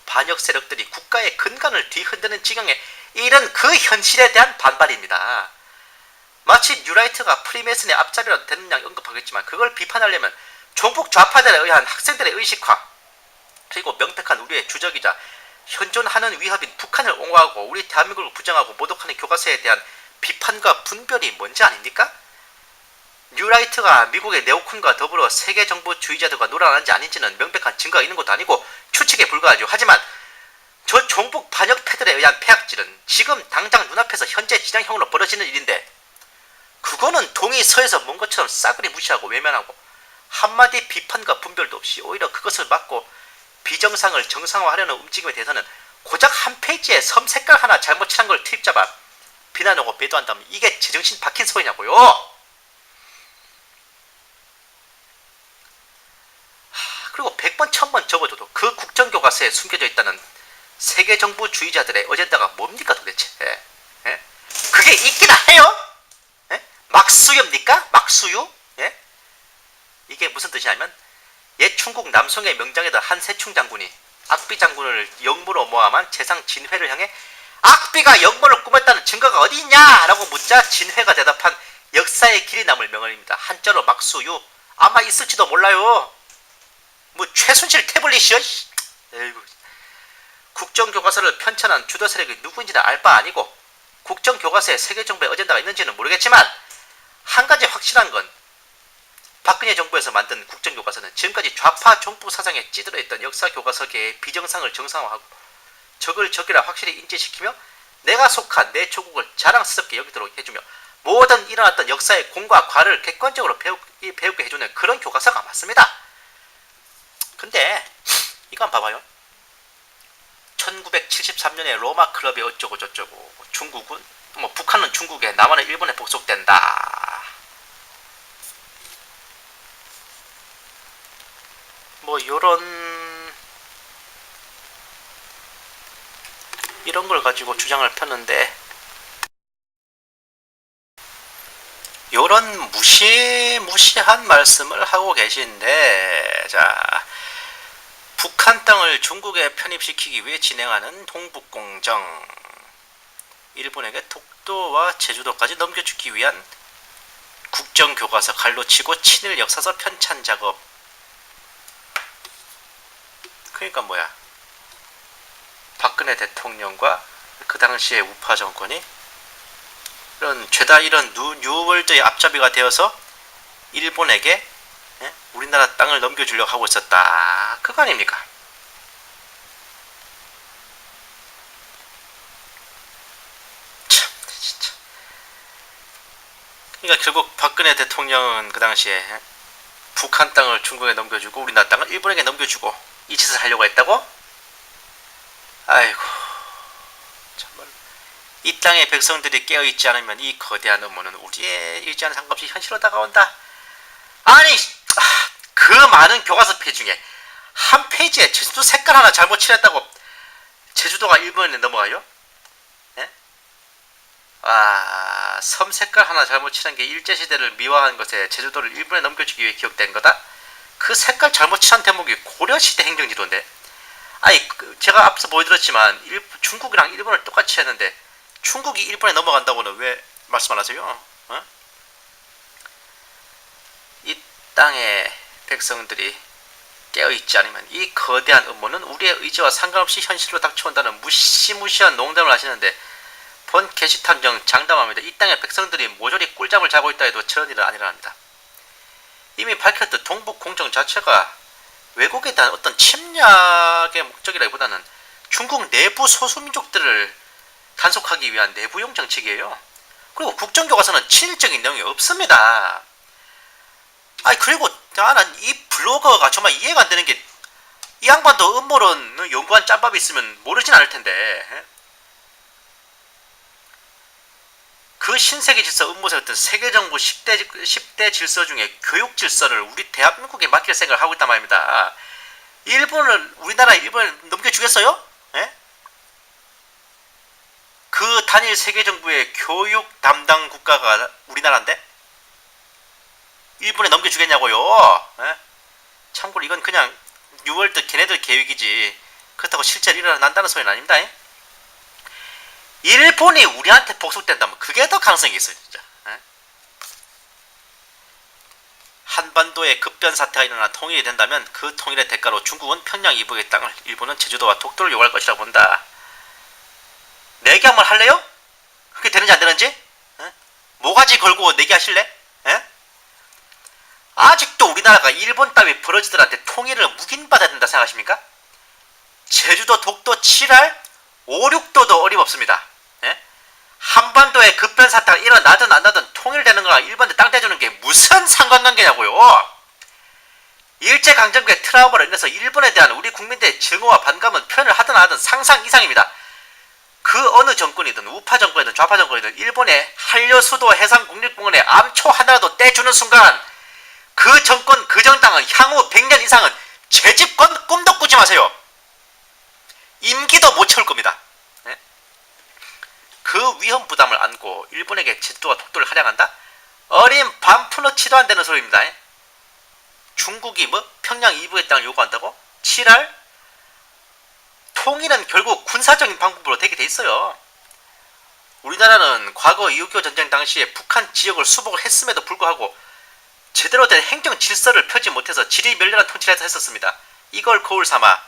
반역 세력들이 국가의 근간을 뒤흔드는 지경에 이런 그 현실에 대한 반발입니다. 마치 뉴라이트가 프리메슨의 앞자리라도 되는 양 언급하겠지만 그걸 비판하려면 종북 좌파들에 의한 학생들의 의식화 그리고 명백한 우리의 주적이자 현존하는 위협인 북한을 옹호하고 우리 대한민국을 부정하고 모독하는 교과서에 대한 비판과 분별이 뭔지 아닙니까? 뉴라이트가 미국의 네오콘과 더불어 세계 정부주의자들과 놀아나는지 아닌지는 명백한 증거가 있는 것도 아니고 추측에 불과하죠. 하지만 저 종북 반역 패들에 의한 폐악질은 지금 당장 눈앞에서 현재 진행형으로 벌어지는 일인데 그거는 동이 서에서 먼 것처럼 싸그리 무시하고 외면하고 한마디 비판과 분별도 없이 오히려 그것을 막고 비정상을 정상화하려는 움직임에 대해서는 고작 한 페이지에 섬 색깔 하나 잘못 칠한 걸 트집잡아 비난하고 매도한다면 이게 제정신 박힌 소리냐고요. 그리고 100번 1000번 접어줘도 그 국정교과서에 숨겨져 있다는 세계정부주의자들의 어젠다가 뭡니까 도대체? 예? 그게 있긴 해요? 예? 막수유입니까? 막수유? 예? 이게 무슨 뜻이냐면 옛 중국 남송의 명장이던 한세충 장군이 악비 장군을 영모로 모함한 재상 진회를 향해 악비가 영모를 꾸몄다는 증거가 어디 있냐? 라고 묻자 진회가 대답한 역사의 길이 남을 명언입니다. 한자로 막수유 아마 있을지도 몰라요. 뭐 최순실 태블릿이요? 에이구. 국정교과서를 편찬한 주도 세력이 누구인지는 알 바 아니고 국정교과서에 세계정부의 어젠다가 있는지는 모르겠지만 한 가지 확실한 건 박근혜 정부에서 만든 국정교과서는 지금까지 좌파 종북 사상에 찌들어 있던 역사교과서계의 비정상을 정상화하고 적을 적이라 확실히 인지시키며 내가 속한 내 조국을 자랑스럽게 여기도록 해주며 모든 일어났던 역사의 공과 과를 객관적으로 배우게 해주는 그런 교과서가 맞습니다. 근데 이건 봐봐요. 1973년에 로마 클럽이 어쩌고 저쩌고 중국은 뭐 북한은 중국에 남한은 일본에 복속된다. 뭐 이런 걸 가지고 주장을 폈는데 요런 무시무시한 말씀을 하고 계신데 자 북한 땅을 중국에 편입시키기 위해 진행하는 동북공정 일본에게 독도와 제주도까지 넘겨주기 위한 국정교과서 갈로치고 친일 역사서 편찬 작업 그러니까 뭐야 박근혜 대통령과 그 당시의 우파 정권이 이런 뉴월드의 앞잡이가 되어서 일본에게 우리나라 땅을 넘겨주려고 하고 있었다. 그거 아닙니까? 참, 진짜. 그러니까 결국 박근혜 대통령은 그 당시에 북한 땅을 중국에 넘겨주고 우리나라 땅을 일본에게 넘겨주고 이 짓을 하려고 했다고? 아이고 정말 이 땅의 백성들이 깨어있지 않으면 이 거대한 음모는 우리의 의지와는 상관없이 현실로 다가온다. 아니 그 많은 교과서 페이지 중에 한 페이지에 제주도 색깔 하나 잘못 칠했다고 제주도가 일본에 넘어가요? 예? 섬 색깔 하나 잘못 칠한 게 일제시대를 미화한 것에 제주도를 일본에 넘겨주기 위해 기억된 거다? 그 색깔 잘못 칠한 대목이 고려시대 행정지도인데 아니 제가 앞서 보여드렸지만 중국이랑 일본을 똑같이 했는데 중국이 일본에 넘어간다고는 왜 말씀 안 하세요? 어? 이 땅의 백성들이 깨어있지 않으면 이 거대한 음모는 우리의 의지와 상관없이 현실로 닥쳐온다는 무시무시한 농담을 하시는데 본 게시탐정 장담합니다. 이 땅의 백성들이 모조리 꿀잠을 자고 있다 해도 저런 일은 아니랍니다. 이미 밝혔듯 동북공정 자체가 외국에 대한 어떤 침략의 목적이라기보다는 중국 내부 소수민족들을 단속하기 위한 내부용 정책이에요. 그리고 국정교과서는 친일적인 내용이 없습니다. 그리고 나는 이 블로거가 정말 이해가 안 되는 게, 이 양반도 음모론 연구한 짬밥이 있으면 모르진 않을 텐데, 그 신세계 질서 음모설했던 세계정부 10대 질서 중에 교육 질서를 우리 대한민국에 맡길 생각을 하고 있단 말입니다. 일본을 넘겨주겠어요? 예? 그 단일 세계정부의 교육 담당 국가가 우리나라인데? 일본에 넘겨주겠냐고요? 예? 참고로 이건 그냥 뉴월드 걔네들 계획이지, 그렇다고 실제로 일어난다는 소리는 아닙니다. 예? 일본이 우리한테 복속된다면 그게 더 가능성이 있어요, 진짜. 에? 한반도에 급변 사태가 일어나 통일이 된다면 그 통일의 대가로 중국은 평양 이북의 땅을, 일본은 제주도와 독도를 요구할 것이라고 본다. 내기 한번 할래요? 그게 되는지 안 되는지? 에? 모가지 걸고 내기 하실래? 에? 아직도 우리나라가 일본 따위 버러지들한테 통일을 묵인받아야 된다 생각하십니까? 제주도, 독도, 7할, 5, 6도도 어림없습니다. 예? 한반도에 급변 사태가 일어나든 안 나든 통일되는 거랑 일본에 땅 떼주는 게 무슨 상관관계냐고요. 일제강점기의 트라우마로 인해서 일본에 대한 우리 국민들의 증오와 반감은 표현을 하든 안 하든 상상 이상입니다. 그 어느 정권이든 우파 정권이든 좌파 정권이든 일본의 한려수도 해상국립공원에 암초 하나라도 떼주는 순간 그 정권, 그 정당은 향후 100년 이상은 재집권 꿈도 꾸지 마세요. 임기도 못 채울 겁니다. 네? 그 위험 부담을 안고 일본에게 제주도와 독도를 할양한다? 어린 반푼어치도 안 되는 소리입니다. 중국이 뭐 평양 이북의 땅을 요구한다고? 7할? 통일은 결국 군사적인 방법으로 되게 돼 있어요. 우리나라는 과거 2.6.25 전쟁 당시에 북한 지역을 수복을 했음에도 불구하고 제대로 된 행정 질서를 펴지 못해서 지리멸렬한 통치를 했었습니다. 이걸 거울 삼아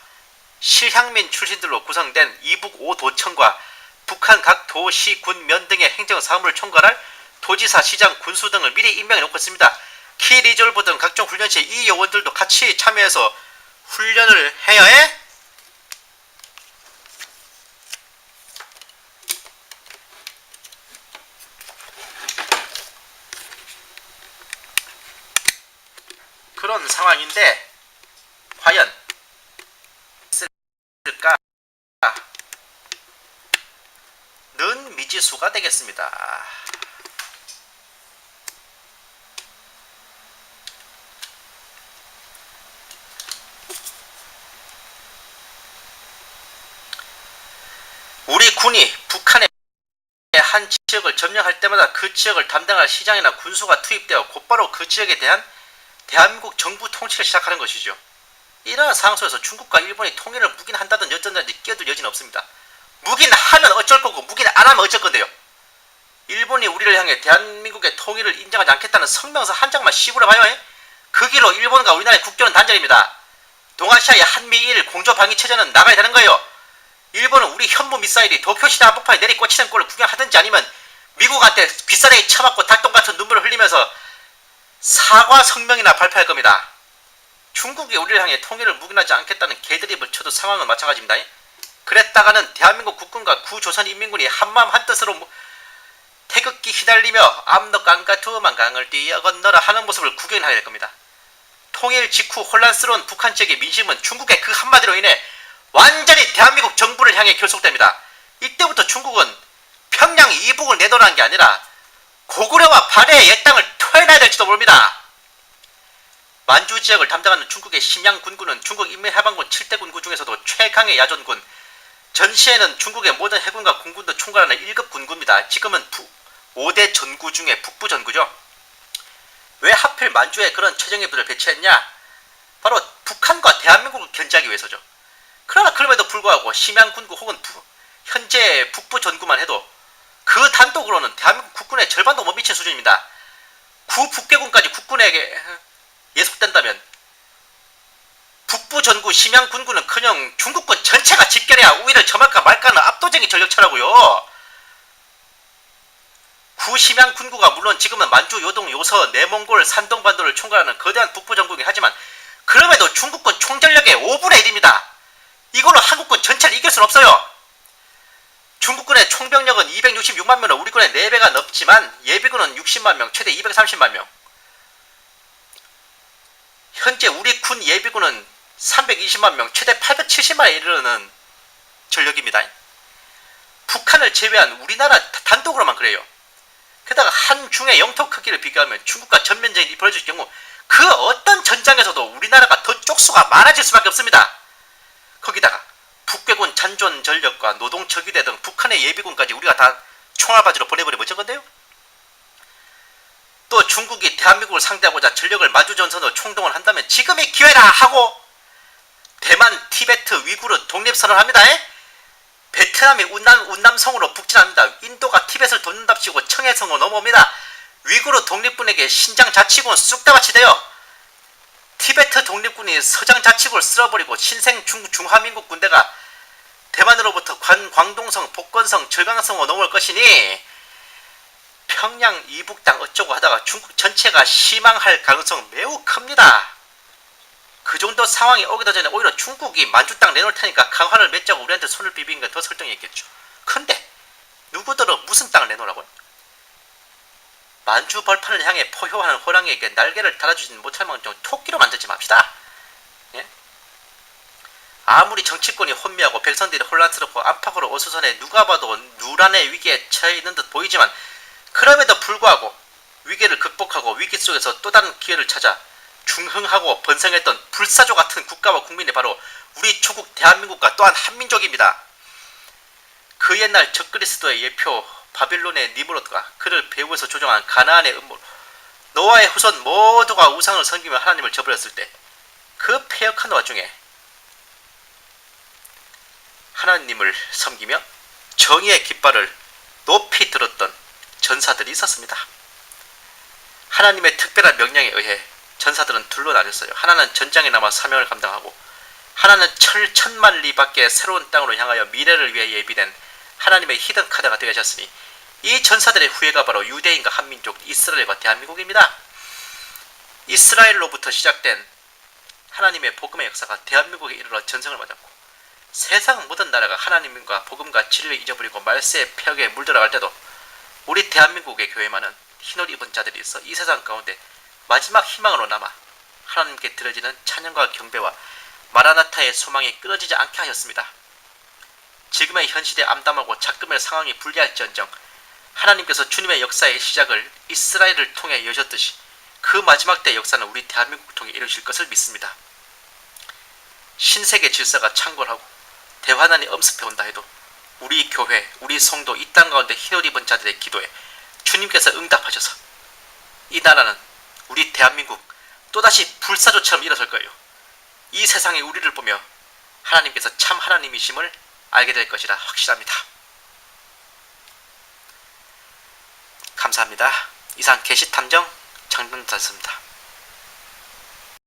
실향민 출신들로 구성된 이북 5도청과 북한 각 도, 시, 군, 면 등의 행정사무를 총괄할 도지사, 시장, 군수 등을 미리 임명해 놓고 있습니다. 키리졸브 등 각종 훈련시에 이 요원들도 같이 참여해서 훈련을 해야 해? 그런 상황인데 과연 있을까? 는 미지수가 되겠습니다. 우리 군이 북한의 한 지역을 점령할 때마다 그 지역을 담당할 시장이나 군수가 투입되어 곧바로 그 지역에 대한 대한민국 정부 통치를 시작하는 것이죠. 이러한 상황 속에서 중국과 일본이 통일을 묵인한다든 어쩐다든지 끼어들 여지는 없습니다. 묵인하면 어쩔 거고 묵인 안 하면 어쩔 건데요. 일본이 우리를 향해 대한민국의 통일을 인정하지 않겠다는 성명서 한 장만 씹으려봐요. 그 길로 일본과 우리나라의 국교는 단절입니다. 동아시아의 한미일 공조방위 체제는 나가야 되는 거예요. 일본은 우리 현무 미사일이 도쿄시대 한복판에 내리꽂히는 꼴을 구경하든지 아니면 미국한테 귓사랑이 쳐맞고 닭똥같은 눈물을 흘리면서 사과 성명이나 발표할 겁니다. 중국이 우리를 향해 통일을 묵인하지 않겠다는 개드립을 쳐도 상황은 마찬가지입니다. 그랬다가는 대한민국 국군과 구조선인민군이 한마음 한뜻으로 태극기 휘날리며 압록강과 두만강을 뛰어 건너라 하는 모습을 구경하게 될 겁니다. 통일 직후 혼란스러운 북한 지역의 민심은 중국의 그 한마디로 인해 완전히 대한민국 정부를 향해 결속됩니다. 이때부터 중국은 평양 이북을 내놓으라는 게 아니라 고구려와 발해의 옛땅을 토해놔야 될지도 모릅니다. 만주 지역을 담당하는 중국의 심양 군군은 중국 인민해방군 7대 군구 중에서도 최강의 야전군, 전시에는 중국의 모든 해군과 공군도 총괄하는 1급 군구입니다. 지금은 5대 전구 중에 북부 전구죠. 왜 하필 만주에 그런 최정예부를 배치했냐? 바로 북한과 대한민국을 견제하기 위해서죠. 그러나 그럼에도 불구하고 심양 군구 혹은 현재 북부 전구만 해도 그 단독으로는 대한민국 국군의 절반도 못 미친 수준입니다. 구 북계군까지 국군에게 예속된다면 북부 전구 심양 군구는커녕 중국군 전체가 집결해야 우위를 점할까 말까는 압도적인 전력차라고요. 구 심양 군구가 물론 지금은 만주, 요동, 요서, 내몽골, 산동반도를 총괄하는 거대한 북부 전국이긴 하지만 그럼에도 중국군 총전력의 5분의 1입니다. 이걸로 한국군 전체를 이길 수는 없어요. 중국군의 총병력은 266만 명으로 우리 군의 4배가 넘지만 예비군은 60만 명, 최대 230만 명. 현재 우리 군 예비군은 320만 명, 최대 870만에 이르는 전력입니다. 북한을 제외한 우리나라 단독으로만 그래요. 게다가 한중의 영토 크기를 비교하면 중국과 전면전이 벌어질 경우 그 어떤 전장에서도 우리나라가 더 쪽수가 많아질 수밖에 없습니다. 거기다가 북괴군 잔존 전력과 노동 적위대 등 북한의 예비군까지 우리가 다 총알바지로 보내버리면 어쩌건데요? 또 중국이 대한민국을 상대하고자 전력을 마주전선으로 총동원 한다면 지금이 기회라 하고 대만, 티베트, 위구르 독립선언을 합니다. 베트남이 운남성으로 북진합니다. 인도가 티벳을 돕는답시고 청해성으로 넘어옵니다. 위구르 독립군에게 신장 자치군 쑥다밭이 되어 티베트 독립군이 서장 자치구를 쓸어버리고 신생 중화민국 군대가 대만으로부터 광동성, 복건성, 절강성으로 넘어올 것이니 평양 이북 땅 어쩌고 하다가 중국 전체가 희망할 가능성은 매우 큽니다. 그 정도 상황이 오기도 전에 오히려 중국이 만주 땅 내놓을 테니까 강화를 맺자고 우리한테 손을 비비는 게 더 설득이 있겠죠. 근데 누구들은 무슨 땅을 내놓으라고요? 만주 벌판을 향해 포효하는 호랑이에게 날개를 달아주지 못할 망정 토끼로 만들지 맙시다. 예? 아무리 정치권이 혼미하고 백성들이 혼란스럽고 압박으로 어수선해 누가 봐도 누란의 위기에 처해 있는 듯 보이지만 그럼에도 불구하고 위기를 극복하고 위기 속에서 또 다른 기회를 찾아 중흥하고 번성했던 불사조 같은 국가와 국민이 바로 우리 조국 대한민국과 또한 한민족입니다. 그 옛날 적그리스도의 예표 바빌론의 니므롯과 그를 배후에서 조종한 가나안의 음모로 노아의 후손 모두가 우상을 섬기며 하나님을 저버렸을 때 그 패역한 와중에 하나님을 섬기며 정의의 깃발을 높이 들었던 전사들이 있었습니다. 하나님의 특별한 명령에 의해 전사들은 둘로 나뉘었어요. 하나는 전장에 남아 사명을 감당하고 하나는 천만 리 밖의 새로운 땅으로 향하여 미래를 위해 예비된 하나님의 히든 카드가 되셨으니 이 전사들의 후예가 바로 유대인과 한민족 이스라엘과 대한민국입니다. 이스라엘로부터 시작된 하나님의 복음의 역사가 대한민국에 이르러 전성을 맞았고 세상 모든 나라가 하나님과 복음과 진리를 잊어버리고 말세의 폐역에 물들어갈 때도 우리 대한민국의 교회만은 흰옷 입은 자들이 있어 이 세상 가운데 마지막 희망으로 남아 하나님께 드려지는 찬양과 경배와 마라나타의 소망이 끊어지지 않게 하셨습니다. 지금의 현실에 암담하고 작금의 상황이 불리할지언정 하나님께서 주님의 역사의 시작을 이스라엘을 통해 여셨듯이 그 마지막 때의 역사는 우리 대한민국을 통해 이루실 것을 믿습니다. 신세계 질서가 창궐하고 대환란이 엄습해 온다 해도 우리 교회, 우리 성도 이 땅 가운데 흰옷 입은 자들의 기도에 주님께서 응답하셔서 이 나라는 우리 대한민국 또다시 불사조처럼 일어설 거예요. 이 세상에 우리를 보며 하나님께서 참 하나님이심을 알게 될 것이라 확실합니다. 감사합니다. 이상 계시탐정 장동자였습니다.